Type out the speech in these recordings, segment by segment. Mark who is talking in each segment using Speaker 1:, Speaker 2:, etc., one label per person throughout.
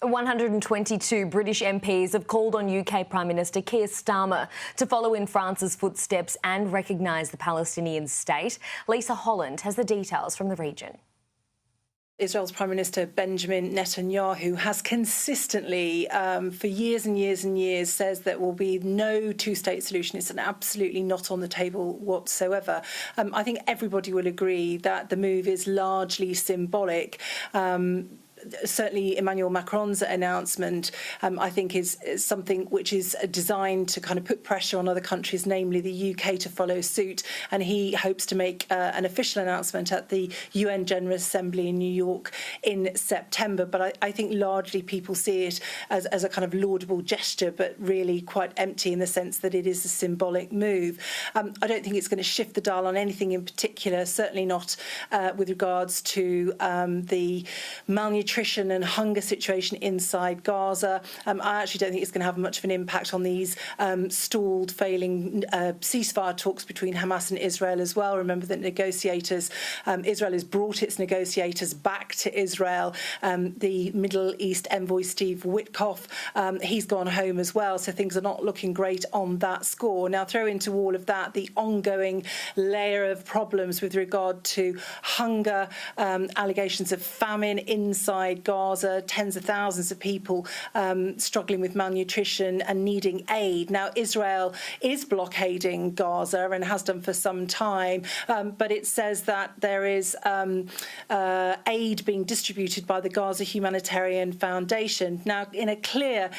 Speaker 1: 122 British MPs have called on UK Prime Minister Keir Starmer to follow in France's footsteps and recognise the Palestinian state. Lisa Holland has the details from the region.
Speaker 2: Israel's Prime Minister Benjamin Netanyahu has consistently, for years and years and years, says there will be no two-state solution. It's absolutely not on the table whatsoever. I think everybody will agree that the move is largely symbolic. Certainly Emmanuel Macron's announcement, I think, is something which is designed to kind of put pressure on other countries, namely the UK, to follow suit. And he hopes to make an official announcement at the UN General Assembly in New York in September. But I think largely people see it as a kind of laudable gesture, but really quite empty in the sense that it is a symbolic move. I don't think it's going to shift the dial on anything in particular, certainly not with regards to the malnutrition and hunger situation inside Gaza. I actually don't think it's going to have much of an impact on these stalled, failing ceasefire talks between Hamas and Israel as well. Remember that Israel has brought its negotiators back to Israel. The Middle East envoy, Steve Witkoff, he's gone home as well, so things are not looking great on that score. Now, throw into all of that the ongoing layer of problems with regard to hunger, allegations of famine inside Gaza, tens of thousands of people struggling with malnutrition and needing aid. Now, Israel is blockading Gaza and has done for some time, but it says that there is aid being distributed by the Gaza Humanitarian Foundation. Now, in a clear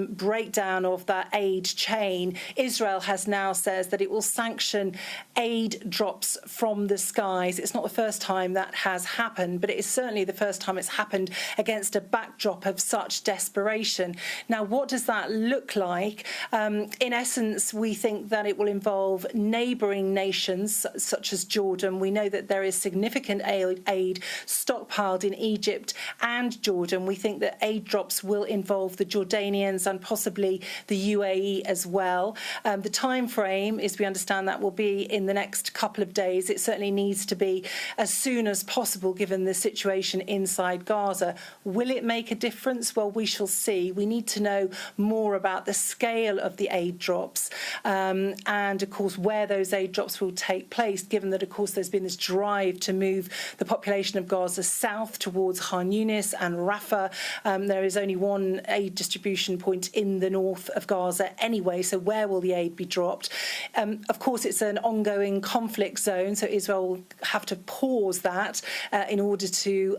Speaker 2: breakdown of that aid chain, Israel has now says that it will sanction aid drops from the skies. It's not the first time that has happened, but it is certainly the first time it's happened against a backdrop of such desperation. Now, what does that look like? In essence, we think that it will involve neighbouring nations such as Jordan. We know that there is significant aid stockpiled in Egypt and Jordan. We think that aid drops will involve the Jordanians and possibly the UAE as well. The time frame is, we understand, that will be in the next couple of days. It certainly needs to be as soon as possible given the situation inside Gaza. Will it make a difference? Well, we shall see. We need to know more about the scale of the aid drops and, of course, where those aid drops will take place, given that, of course, there's been this drive to move the population of Gaza south towards Khan Yunis and Rafah. There is only one aid distribution point in the north of Gaza anyway, so where will the aid be dropped? Of course, it's an ongoing conflict zone, so Israel will have to pause that in order to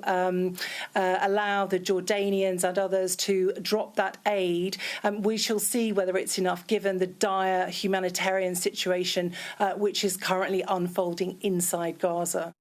Speaker 2: allow the Jordanians and others to drop that aid. We shall see whether it's enough given the dire humanitarian situation which is currently unfolding inside Gaza.